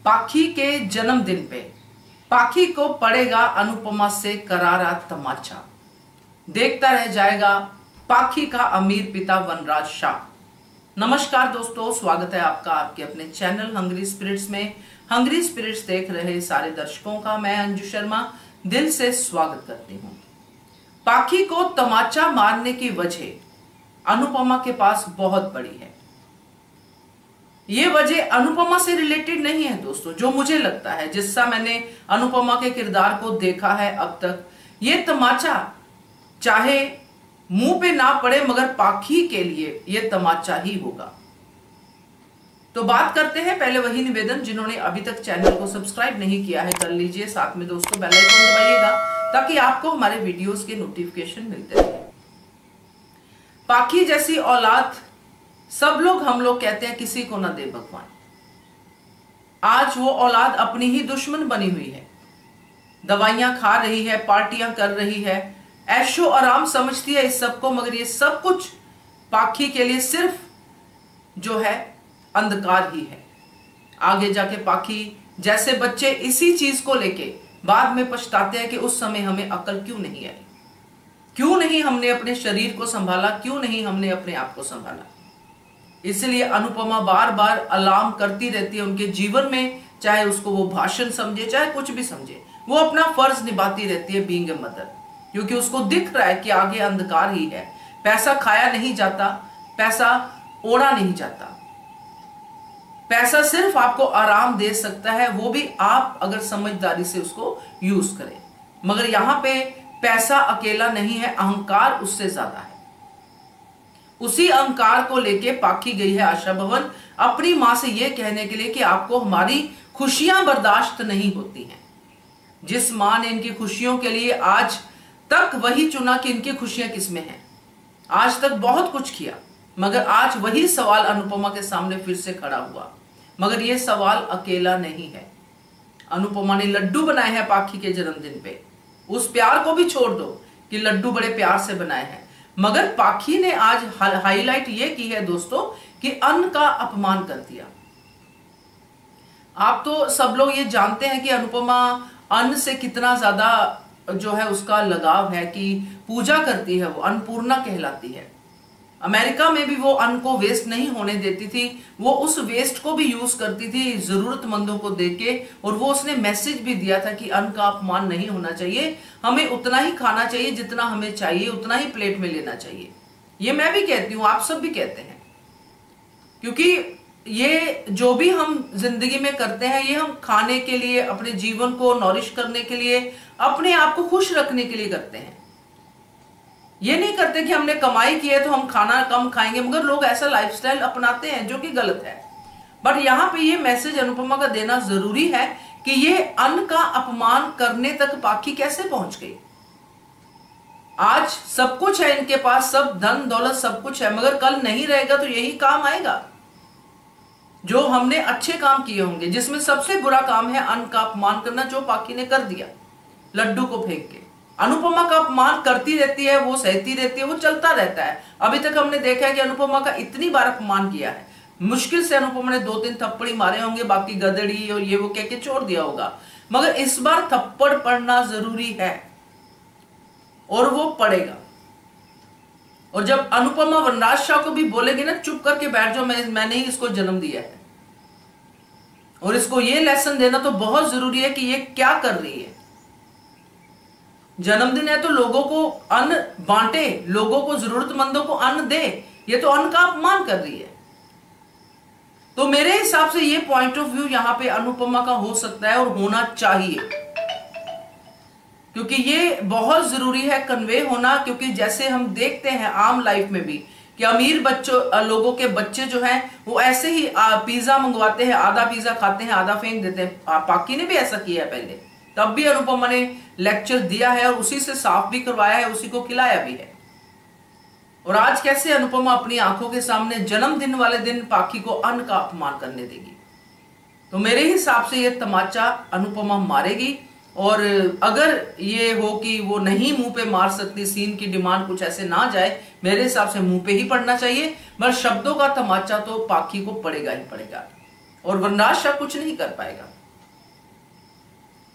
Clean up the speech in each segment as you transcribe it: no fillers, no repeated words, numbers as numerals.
पाखी के जन्मदिन पे पाखी को पड़ेगा अनुपमा से करारा तमाचा। देखता रह जाएगा पाखी का अमीर पिता वनराज शाह। नमस्कार दोस्तों, स्वागत है आपका आपके अपने चैनल हंग्री स्पिरिट्स में। हंग्री स्पिरिट्स देख रहे सारे दर्शकों का मैं अंजू शर्मा दिल से स्वागत करती हूँ। पाखी को तमाचा मारने की वजह अनुपमा के पास बहुत बड़ी है। ये वजह अनुपमा से रिलेटेड नहीं है दोस्तों, जो मुझे लगता है, जिससा मैंने अनुपमा के किरदार को देखा है अब तक। ये तमाचा चाहे मुंह पे ना पड़े मगर पाखी के लिए ये तमाचा ही होगा। तो बात करते हैं, पहले वही निवेदन, जिन्होंने अभी तक चैनल को सब्सक्राइब नहीं किया है कर लीजिए, साथ में दोस्तों बेल आइकन दबाइएगा ताकि आपको हमारे वीडियोस के नोटिफिकेशन मिलते रहे। पाखी जैसी औलाद सब लोग हम लोग कहते हैं किसी को ना दे भगवान। आज वो औलाद अपनी ही दुश्मन बनी हुई है, दवाइयां खा रही है, पार्टियां कर रही है, ऐशो आराम समझती है इस सबको, मगर ये सब कुछ पाखी के लिए सिर्फ जो है अंधकार ही है। आगे जाके पाखी जैसे बच्चे इसी चीज को लेके बाद में पछताते हैं कि उस समय हमें अकल क्यों नहीं आई, क्यों नहीं हमने अपने शरीर को संभाला, क्यों नहीं हमने अपने आप को संभाला। इसलिए अनुपमा बार बार अलार्म करती रहती है उनके जीवन में, चाहे उसको वो भाषण समझे चाहे कुछ भी समझे, वो अपना फर्ज निभाती रहती है बीइंग ए मदर, क्योंकि उसको दिख रहा है कि आगे अंधकार ही है। पैसा खाया नहीं जाता, पैसा ओढ़ा नहीं जाता, पैसा सिर्फ आपको आराम दे सकता है, वो भी आप अगर समझदारी से उसको यूज करें। मगर यहां पे पैसा अकेला नहीं है, अहंकार उससे ज्यादा है। उसी अहंकार को लेके पाखी गई है आशा भवन अपनी मां से यह कहने के लिए कि आपको हमारी खुशियां बर्दाश्त नहीं होती हैं। जिस मां ने इनकी खुशियों के लिए आज तक वही चुना कि इनकी खुशियां किसमें हैं, आज तक बहुत कुछ किया, मगर आज वही सवाल अनुपमा के सामने फिर से खड़ा हुआ। मगर यह सवाल अकेला नहीं है। अनुपमा ने लड्डू बनाए हैं पाखी के जन्मदिन पे, उस प्यार को भी छोड़ दो कि लड्डू बड़े प्यार से बनाए हैं, मगर पाखी ने आज हाईलाइट ये की है दोस्तों कि अन्न का अपमान कर दिया। आप तो सब लोग ये जानते हैं कि अनुपमा अन्न से कितना ज्यादा जो है उसका लगाव है, कि पूजा करती है, वो अन्नपूर्णा कहलाती है। अमेरिका में भी वो अन्न को वेस्ट नहीं होने देती थी, वो उस वेस्ट को भी यूज करती थी जरूरतमंदों को देके, और वो उसने मैसेज भी दिया था कि अन्न का अपमान नहीं होना चाहिए, हमें उतना ही खाना चाहिए जितना हमें चाहिए, उतना ही प्लेट में लेना चाहिए। ये मैं भी कहती हूँ, आप सब भी कहते हैं, क्योंकि ये जो भी हम जिंदगी में करते हैं ये हम खाने के लिए, अपने जीवन को नॉरिश करने के लिए, अपने आप को खुश रखने के लिए करते हैं। ये नहीं करते कि हमने कमाई की है तो हम खाना कम खाएंगे, मगर लोग ऐसा लाइफस्टाइल अपनाते हैं जो कि गलत है। बट यहां पे ये मैसेज अनुपमा का देना जरूरी है कि ये अन्न का अपमान करने तक पाखी कैसे पहुंच गई। आज सब कुछ है इनके पास, सब धन दौलत सब कुछ है, मगर कल नहीं रहेगा तो यही काम आएगा जो हमने अच्छे काम किए होंगे, जिसमें सबसे बुरा काम है अन्न का अपमान करना, जो पाखी ने कर दिया लड्डू को फेंक के। अनुपमा का अपमान करती रहती है, वो सहती रहती है, वो चलता रहता है। अभी तक हमने देखा है कि अनुपमा का इतनी बार अपमान किया है, मुश्किल से अनुपमा ने 2-3 थप्पड़ी मारे होंगे, बाकी गदड़ी और ये वो कह के छोड़ दिया होगा, मगर इस बार थप्पड़ पड़ना जरूरी है और वो पड़ेगा। और जब अनुपमा वनराज शाह को भी बोलेगी ना चुप करके बैठ जाओ, मैंने ही इसको जन्म दिया है, और इसको ये लेसन देना तो बहुत जरूरी है कि ये क्या कर रही है। जन्मदिन है तो लोगों को अन्न बांटे, लोगों को, जरूरतमंदों को अन्न दे, ये तो अन्न का अपमान कर रही है। तो मेरे हिसाब से ये पॉइंट ऑफ व्यू यहां पे अनुपमा का हो सकता है और होना चाहिए, क्योंकि ये बहुत जरूरी है कन्वे होना। क्योंकि जैसे हम देखते हैं आम लाइफ में भी कि अमीर लोगों के बच्चे जो हैं वो ऐसे ही पिज्जा मंगवाते हैं, आधा पिज्जा खाते हैं, आधा फेंक देते हैं। पाखी ने भी ऐसा किया है पहले, तब भी अनुपमा ने लेक्चर दिया है और उसी से साफ भी करवाया है, उसी को खिलाया भी है। और आज कैसे अनुपमा अपनी आंखों के सामने जन्मदिन वाले दिन पाखी को अन्न का अपमान करने देगी। तो मेरे हिसाब से ये तमाचा अनुपमा मारेगी, और अगर ये हो कि वो नहीं मुंह पे मार सकती, सीन की डिमांड कुछ ऐसे ना जाए, मेरे हिसाब से मुंह पे ही पड़ना चाहिए, मगर शब्दों का तमाचा तो पाखी को पड़ेगा ही पड़ेगा। और वनराज शाह कुछ नहीं कर पाएगा।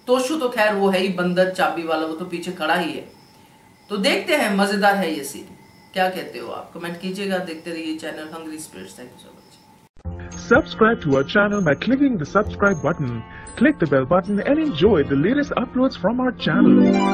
तोशु तो खैर वो है ही बंदर चाबी वाला, वो तो पीछे खड़ा ही है। तो देखते हैं, मजेदार है ये सीन। क्या कहते हो आप? कमेंट कीजिएगा। देखते रहिए channel hungry spirits. Thank you so much. Subscribe to our channel by clicking the subscribe button. Click the bell button and enjoy the latest uploads from our channel.